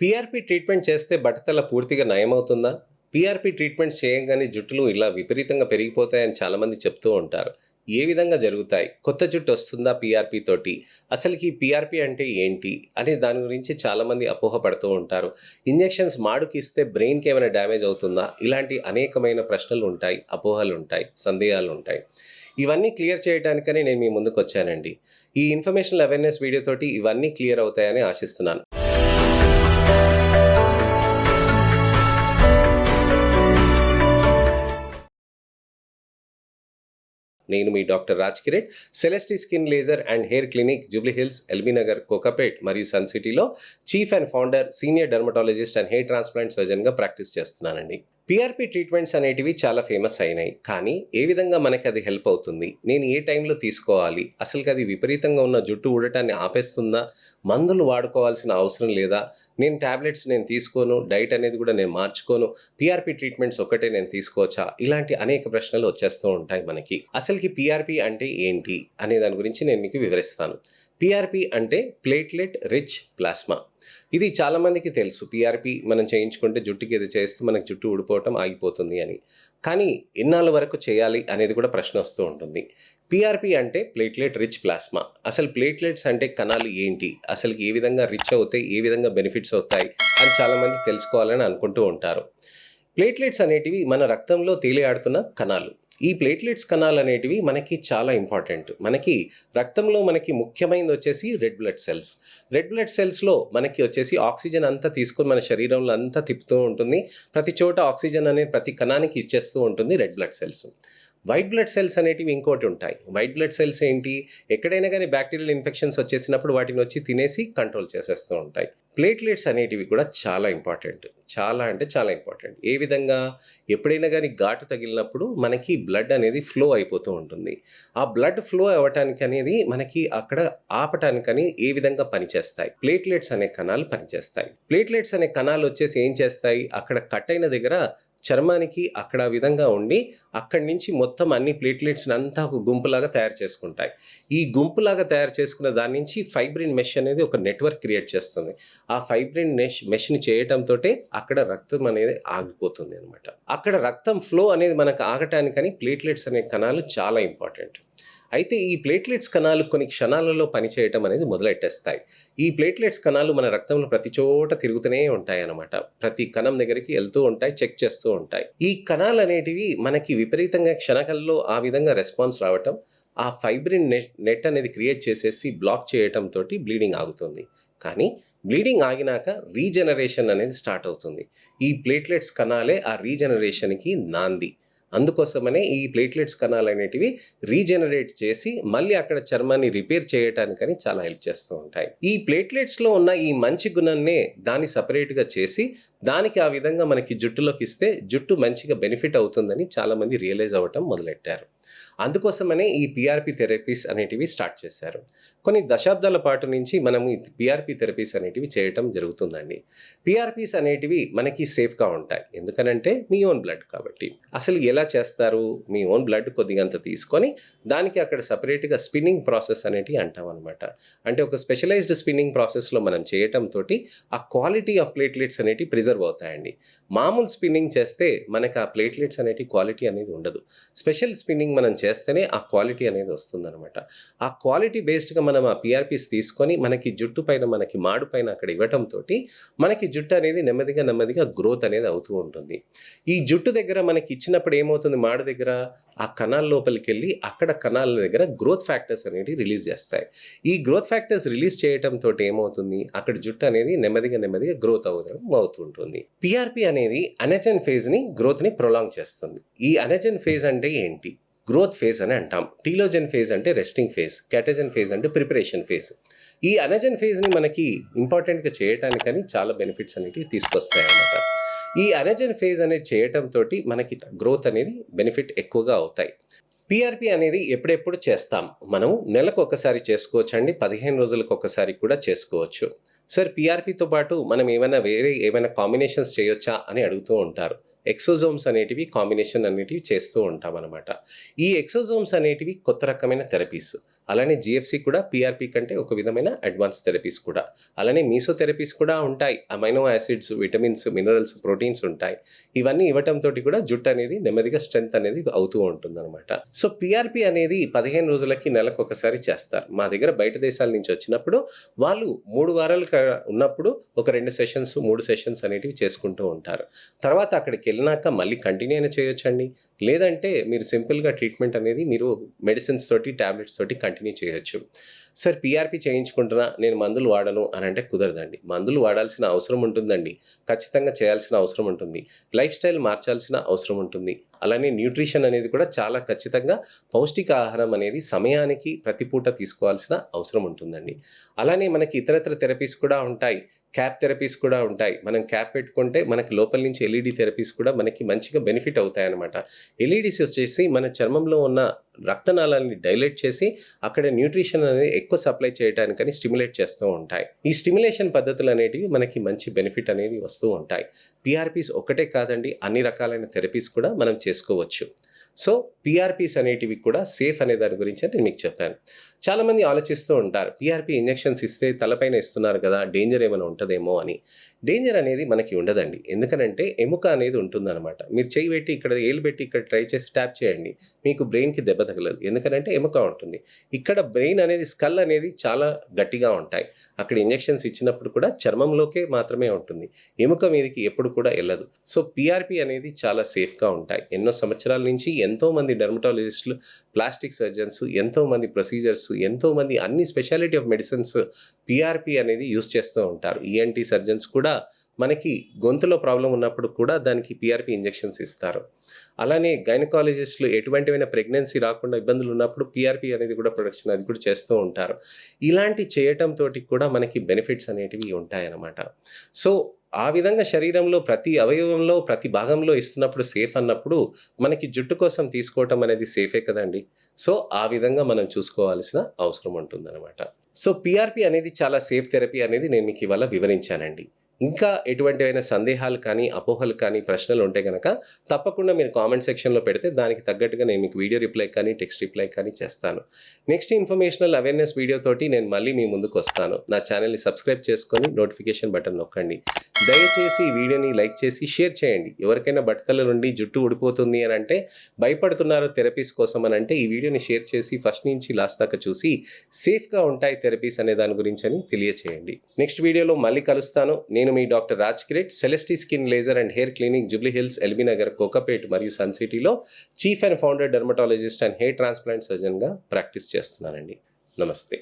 PRP treatment చేస్తే బట్టతల పూర్తిగా నయమవుతుందా? పీఆర్పీ ట్రీట్మెంట్స్ చేయంగానే జుట్టులు ఇలా విపరీతంగా పెరిగిపోతాయని చాలామంది చెప్తూ ఉంటారు. ఏ విధంగా జరుగుతాయి? కొత్త జుట్టు వస్తుందా పీఆర్పీ తోటి? అసలుకి పీఆర్పీ అంటే ఏంటి? అనే దాని గురించి చాలామంది అపోహపడుతూ ఉంటారు. ఇంజెక్షన్స్ మాడుకి ఇస్తే బ్రెయిన్‌కి ఏమైనా డ్యామేజ్ అవుతుందా? ఇలాంటి అనేకమైన ప్రశ్నలు ఉంటాయి, అపోహలు ఉంటాయి, సందేహాలు ఉంటాయి. ఇవన్నీ క్లియర్ చేయడానికనే నేను మీ ముందుకొచ్చానండి. ఈ ఇన్ఫర్మేషనల్ అవేర్‌నెస్ వీడియో తోటి ఇవన్నీ క్లియర్ అవుతాయని ఆశిస్తున్నాను. నేను మీ doctor Raj Kireet, Celestee skin laser and hair clinic, Jubilee Hills, LB Nagar, Kokapet మరియు సన్ సిటీలో chief and founder, senior dermatologist and hair transplant సర్జన్గా ప్రాక్టీస్ చేస్తున్నానండి. పీఆర్పీ ట్రీట్మెంట్స్ అనేటివి చాలా ఫేమస్ అయినాయి. కానీ ఏ విధంగా మనకి అది హెల్ప్ అవుతుంది? నేను ఏ టైంలో తీసుకోవాలి? అసలుకి అది విపరీతంగా ఉన్న జుట్టు ఊడటాన్ని ఆపేస్తుందా? మందులు వాడుకోవాల్సిన అవసరం లేదా? నేను టాబ్లెట్స్ తీసుకోను, డైట్ అనేది కూడా నేను మార్చుకోను, పీఆర్పీ ట్రీట్మెంట్స్ ఒక్కటే నేను తీసుకోవచ్చా? ఇలాంటి అనేక ప్రశ్నలు వచ్చేస్తూ ఉంటాయి మనకి. అసలుకి పీఆర్పీ అంటే ఏంటి అనే దాని గురించి నేను మీకు వివరిస్తాను. పీఆర్పీ అంటే ప్లేట్లెట్ రిచ్ ప్లాస్మా. ఇది చాలామందికి తెలుసు. పీఆర్పీ మనం చేయించుకుంటే జుట్టుకి ఇది చేస్తే మనకు జుట్టు ఊడిపోవటం ఆగిపోతుంది అని. కానీ ఎన్నాళ్ళ వరకు చేయాలి అనేది కూడా ప్రశ్న వస్తూ ఉంటుంది. పీఆర్పీ అంటే ప్లేట్లెట్ రిచ్ ప్లాస్మా. అసలు ప్లేట్లెట్స్ అంటే కణాలు ఏంటి? అసలు ఏ విధంగా రిచ్ అవుతాయి, ఏ విధంగా బెనిఫిట్స్ అవుతాయి అని చాలామంది తెలుసుకోవాలని అనుకుంటూ ఉంటారు. ప్లేట్లెట్స్ అనేటివి మన రక్తంలో తేలియాడుతున్న కణాలు. ఈ ప్లేట్లెట్స్ కణాలు అనేటివి మనకి చాలా ఇంపార్టెంట్. మనకి రక్తంలో మనకి ముఖ్యమైనది వచ్చేసి red blood cells. Red blood సెల్స్లో మనకి వచ్చేసి ఆక్సిజన్ అంతా తీసుకొని మన శరీరంలో అంతా తిప్పుతూ ఉంటుంది. ప్రతి చోట ఆక్సిజన్ అనేది ప్రతి కణానికి ఇచ్చేస్తూ ఉంటుంది red blood cells. White blood cells అనేటివి ఇంకోటి ఉంటాయి. వైట్ బ్లడ్ సెల్స్ ఏంటి? ఎక్కడైనా కానీ బ్యాక్టీరియల్ ఇన్ఫెక్షన్స్ వచ్చేసినప్పుడు వాటిని వచ్చి తినేసి కంట్రోల్ చేసేస్తూ ఉంటాయి. ప్లేట్లెట్స్ అనేటివి కూడా చాలా ఇంపార్టెంట్. చాలా అంటే చాలా ఇంపార్టెంట్. ఏ విధంగా? ఎప్పుడైనా కానీ ఘాటు తగిలినప్పుడు మనకి బ్లడ్ అనేది ఫ్లో అయిపోతూ ఉంటుంది. ఆ బ్లడ్ ఫ్లో అవ్వటానికి అనేది మనకి అక్కడ ఆపటానికని ఏ విధంగా పనిచేస్తాయి? ప్లేట్లెట్స్ అనే కణాలు పనిచేస్తాయి. ప్లేట్లెట్స్ అనే కణాలు వచ్చేసి ఏం చేస్తాయి? అక్కడ కట్ అయిన దగ్గర చర్మానికి అక్కడ విధంగా ఉండి అక్కడి నుంచి మొత్తం అన్ని ప్లేట్లెట్స్ని అంతా ఒక గుంపులాగా తయారు చేసుకుంటాయి. ఈ గుంపులాగా తయారు చేసుకున్న దాని నుంచి ఫైబ్రిన్ మెష్ అనేది ఒక నెట్వర్క్ క్రియేట్ చేస్తుంది. ఆ ఫైబ్రిన్ మెష్ని చేయటంతో అక్కడ రక్తం అనేది ఆగిపోతుంది అనమాట. అక్కడ రక్తం ఫ్లో అనేది మనకు ఆగటానికని ప్లేట్లెట్స్ అనే కణాలు చాలా ఇంపార్టెంట్. అయితే ఈ ప్లేట్లెట్స్ కణాలు కొన్ని క్షణాలలో పనిచేయటం అనేది మొదలెట్టేస్తాయి. ఈ ప్లేట్లెట్స్ కణాలు మన రక్తంలో ప్రతి చోట తిరుగుతూనే ఉంటాయి అన్నమాట. ప్రతి కణం దగ్గరికి వెళ్తూ ఉంటాయి, చెక్ చేస్తూ ఉంటాయి. ఈ కణాలు అనేటివి మనకి విపరీతంగా క్షణకల్లో ఆ విధంగా రెస్పాన్స్ రావటం, ఆ ఫైబ్రిన్ నెట్ అనేది క్రియేట్ చేసేసి బ్లాక్ చేయటంతో బ్లీడింగ్ ఆగుతుంది. కానీ బ్లీడింగ్ ఆగినాక రీజనరేషన్ అనేది స్టార్ట్ అవుతుంది. ఈ ప్లేట్లెట్స్ కణాలే ఆ రీజనరేషన్కి నాంది. అందుకోసమనే ఈ ప్లేట్లెట్స్ కణాలు అనేటివి రీజనరేట్ చేసి మళ్ళీ అక్కడ చర్మాన్ని రిపేర్ చేయటానికని చాలా హెల్ప్ చేస్తూ ఉంటాయి. ఈ ప్లేట్లెట్స్లో ఉన్న ఈ మంచి గుణాన్నే దాన్ని సపరేట్గా చేసి దానికి ఆ విధంగా మనకి జుట్టులోకి ఇస్తే జుట్టు మంచిగా బెనిఫిట్ అవుతుందని చాలామంది రియలైజ్ అవ్వటం మొదలెట్టారు. అందుకోసమనే ఈ పీఆర్పీ థెరపీస్ అనేటివి స్టార్ట్ చేశారు. కొన్ని దశాబ్దాల పాటు నుంచి మనం ఈ పీఆర్పీ థెరపీస్ అనేటివి చేయటం జరుగుతుందండి. పీఆర్పీస్ అనేటివి మనకి సేఫ్గా ఉంటాయి. ఎందుకనంటే మీ ఓన్ బ్లడ్ కాబట్టి. అసలు ఎలా చేస్తారు? మీ ఓన్ బ్లడ్ కొద్దిగంత తీసుకొని దానికి అక్కడ సపరేట్గా స్పిన్నింగ్ ప్రాసెస్ అనేటివి అంటాం అనమాట. అంటే ఒక స్పెషలైజ్డ్ స్పిన్నింగ్ ప్రాసెస్లో మనం చేయటంతో ఆ క్వాలిటీ ఆఫ్ ప్లేట్లెట్స్ అనేటివి ప్రిజర్వ్ అవుతాయండి. మామూలు స్పిన్నింగ్ చేస్తే మనకి ఆ ప్లేట్లెట్స్ అనేటి క్వాలిటీ అనేది ఉండదు. స్పెషల్ స్పిన్నింగ్ మనం చేస్తేనే ఆ క్వాలిటీ అనేది వస్తుందన్నమాట. ఆ క్వాలిటీ బేస్డ్గా మనం ఆ పీఆర్పీస్ తీసుకొని మనకి జుట్టు పైన, మనకి మాడు పైన అక్కడ ఇవ్వటంతో మనకి జుట్టు అనేది నెమ్మదిగా గ్రోత్ అనేది అవుతూ ఉంటుంది. ఈ జుట్టు దగ్గర మనకి ఇచ్చినప్పుడు ఏమవుతుంది? మాడు దగ్గర ఆ కణాల లోపలికి వెళ్ళి అక్కడ కణాల దగ్గర గ్రోత్ ఫ్యాక్టర్స్ అనేవి రిలీజ్ చేస్తాయి. ఈ గ్రోత్ ఫ్యాక్టర్స్ రిలీజ్ చేయటంతో ఏమవుతుంది? అక్కడ జుట్టు అనేది నెమ్మదిగా గ్రోత్ అవుతుంటుంది. పీఆర్పీ అనేది అనెజన్ ఫేజ్ని, గ్రోత్ని ప్రొలాంగ్ చేస్తుంది. ఈ అనెజన్ ఫేజ్ అంటే ఏంటి? గ్రోత్ ఫేజ్ అని అంటాం. టీలోజన్ ఫేజ్ అంటే రెస్టింగ్ ఫేజ్, క్యాటజన్ ఫేజ్ అంటే ప్రిపరేషన్ ఫేజ్. ఈ అనెజన్ ఫేజ్ని మనకి ఇంపార్టెంట్గా చేయటానికని చాలా బెనిఫిట్స్ అనేవి తీసుకొస్తాయి అన్నమాట. ఈ అనెజన్ ఫేజ్ అనేది చేయటంతో మనకి గ్రోత్ అనేది బెనిఫిట్ ఎక్కువగా అవుతాయి. పీఆర్పీ అనేది ఎప్పుడెప్పుడు చేస్తాం? మనం నెలకు ఒకసారి చేసుకోవచ్చు అండి, 15 రోజులకు ఒకసారి కూడా చేసుకోవచ్చు. సార్, పీఆర్పీతో పాటు మనం ఏమైనా కాంబినేషన్స్ చేయొచ్చా అని అడుగుతూ ఉంటారు. ఎక్సోజోమ్స్ అనేటివి కాంబినేషన్ అనేటివి చేస్తూ ఉంటాం అనమాట. ఈ ఎక్సోజోమ్స్ అనేటివి కొత్త రకమైన థెరపీస్. అలానే జిఎఫ్సి కూడా పిఆర్పి కంటే ఒక విధమైన అడ్వాన్స్ థెరపీస్ కూడా. అలానే మీసోథెరపీస్ కూడా ఉంటాయి. Amino acids, vitamins, minerals, proteins ఉంటాయి. ఇవన్నీ ఇవ్వటంతో కూడా జుట్టు అనేది నెమ్మదిగా స్ట్రెంత్ అనేది అవుతూ ఉంటుందన్నమాట. సో పిఆర్పి అనేది 15 రోజులకి నెలకు ఒకసారి చేస్తారు. మా దగ్గర బయట దేశాల నుంచి వచ్చినప్పుడు వాళ్ళు 3 వారాలు ఉన్నప్పుడు ఒక 2 సెషన్స్ 3 సెషన్స్ అనేటివి చేసుకుంటూ ఉంటారు. తర్వాత అక్కడికి వెళ్ళినాక మళ్ళీ కంటిన్యూ అయినా చేయొచ్చండి. లేదంటే మీరు సింపుల్గా ట్రీట్మెంట్ అనేది మీరు మెడిసిన్స్ తోటి టాబ్లెట్స్ తోటి కంటిన్యూ చేయొచ్చు. సార్ పిఆర్పి చేయించుకుంటున్నా, నేను మందులు వాడను అని అంటే కుదరదండి. మందులు వాడాల్సిన అవసరం ఉంటుందండి. ఖచ్చితంగా చేయాల్సిన అవసరం ఉంటుంది. లైఫ్ స్టైల్ మార్చాల్సిన అవసరం ఉంటుంది. అలానే న్యూట్రిషన్ అనేది కూడా చాలా ఖచ్చితంగా పౌష్టిక ఆహారం అనేది సమయానికి ప్రతి పూట తీసుకోవాల్సిన అవసరం ఉంటుందండి. అలానే మనకి ఇతరత్ర థెరపీస్ కూడా ఉంటాయి. క్యాప్ థెరపీస్ కూడా ఉంటాయి. మనం క్యాప్ పెట్టుకుంటే మనకి లోపల నుంచి ఎల్ఈడి థెరపీస్ కూడా మనకి మంచిగా బెనిఫిట్ అవుతాయన్నమాట. ఎల్ఈడీస్ వచ్చేసి మన చర్మంలో ఉన్న రక్తనాళాలని డైలేట్ చేసి అక్కడ న్యూట్రిషన్ అనేది ఎక్కువ సప్లై చేయడానికని స్టిమ్యులేట్ చేస్తూ ఉంటాయి. ఈ స్టిమ్యులేషన్ పద్ధతులు అనేటివి మనకి మంచి బెనిఫిట్ అనేది వస్తూ ఉంటాయి. పిఆర్పీస్ ఒకటే కాదండి, అన్ని రకాలైన థెరపీస్ కూడా మనం చేసుకోవచ్చు. సో పిఆర్పీస్ అనేటివి కూడా సేఫ్ అనే దాని గురించి నేను మీకు చెప్పాను. చాలామంది ఆలోచిస్తూ ఉంటారు, పిఆర్పీ ఇంజెక్షన్స్ ఇస్తే తలపైన ఇస్తున్నారు కదా, డేంజర్ ఏమైనా ఉంటుందేమో అని. డేంజర్ అనేది మనకి ఉండదండి. ఎందుకనంటే ఎముక అనేది ఉంటుందన్నమాట. మీరు చేయి పెట్టి ఇక్కడ ఏలు పెట్టి ఇక్కడ ట్రై చేసి ట్యాప్ చేయండి, మీకు బ్రెయిన్కి దెబ్బ తగలదు. ఎందుకనంటే ఎముక ఉంటుంది. ఇక్కడ బ్రెయిన్ అనేది స్కల్ అనేది చాలా గట్టిగా ఉంటాయి. అక్కడ ఇంజెక్షన్స్ ఇచ్చినప్పుడు కూడా చర్మంలోకే మాత్రమే ఉంటుంది, ఎముక మీదకి ఎప్పుడు కూడా వెళ్ళదు. సో పిఆర్పి అనేది చాలా సేఫ్గా ఉంటాయి. ఎన్నో సంవత్సరాల నుంచి ఎంతోమంది డెర్మటాలజిస్టులు, ప్లాస్టిక్ సర్జన్స్, ఎంతోమంది ప్రొసీజర్స్, ఎంతోమంది అన్ని స్పెషాలిటీ ఆఫ్ మెడిసిన్స్ పిఆర్పి అనేది యూస్ చేస్తూ ఉంటారు. ఈఎన్టీ సర్జన్స్ కూడా మనకి గొంతులో ప్రాబ్లం ఉన్నప్పుడు కూడా దానికి పిఆర్పి ఇంజెక్షన్స్ ఇస్తారు. అలానే గైనకాలజిస్టులు ఎటువంటివైనా ప్రెగ్నెన్సీ రాకుండా ఇబ్బందులు ఉన్నప్పుడు పిఆర్పి అనేది కూడా ప్రొడక్షన్ అది కూడా చేస్తూ ఉంటారు. ఇలాంటి చేయటంతో కూడా మనకి బెనిఫిట్స్ అనేటివి ఉంటాయన్నమాట. సో ఆ విధంగా శరీరంలో ప్రతి అవయవంలో ప్రతి భాగంలో ఇస్తున్నప్పుడు సేఫ్ అన్నప్పుడు మనకి జుట్టు కోసం తీసుకోవటం అనేది సేఫే కదండి. సో ఆ విధంగా మనం చూసుకోవాల్సిన అవసరం ఉంటుందన్నమాట. సో పిఆర్పి అనేది చాలా సేఫ్ థెరపీ అనేది నేను మీకు ఇవాళ వివరించానండి. ఇంకా ఎటువంటివైనా సందేహాలు కానీ, అపోహలు కానీ, ప్రశ్నలు ఉంటే కనుక తప్పకుండా మీరు కామెంట్ సెక్షన్లో పెడితే దానికి తగ్గట్టుగా నేను మీకు వీడియో రిప్లై కానీ, టెక్స్ట్ రిప్లై కానీ చేస్తాను. నెక్స్ట్ ఇన్ఫర్మేషనల్ అవేర్నెస్ వీడియోతోటి నేను మళ్ళీ మీ ముందుకు వస్తాను. నా ఛానల్ని సబ్స్క్రైబ్ చేసుకొని నోటిఫికేషన్ బటన్ నొక్కండి. దయచేసి ఈ వీడియోని లైక్ చేసి షేర్ చేయండి. ఎవరికైనా బట్టల నుండి జుట్టు ఊడిపోతుంది అని అంటే, భయపడుతున్నారు థెరపీస్ కోసం అని అంటే, ఈ వీడియోని షేర్ చేసి ఫస్ట్ నుంచి లాస్ట్ దాకా చూసి సేఫ్గా ఉంటాయి థెరపీస్ అనే దాని గురించి అని తెలియచేయండి. నెక్స్ట్ వీడియోలో మళ్ళీ కలుస్తాను. నేను మీ doctor Raj Kireet, Celestee skin laser and hair clinic, Jubilee Hills, LB Nagar, Kokapet మరియు సన్ సిటీలో chief and founder dermatologist and hair transplant సర్జన్గా ప్రాక్టీస్ చేస్తున్నానండి. నమస్తే.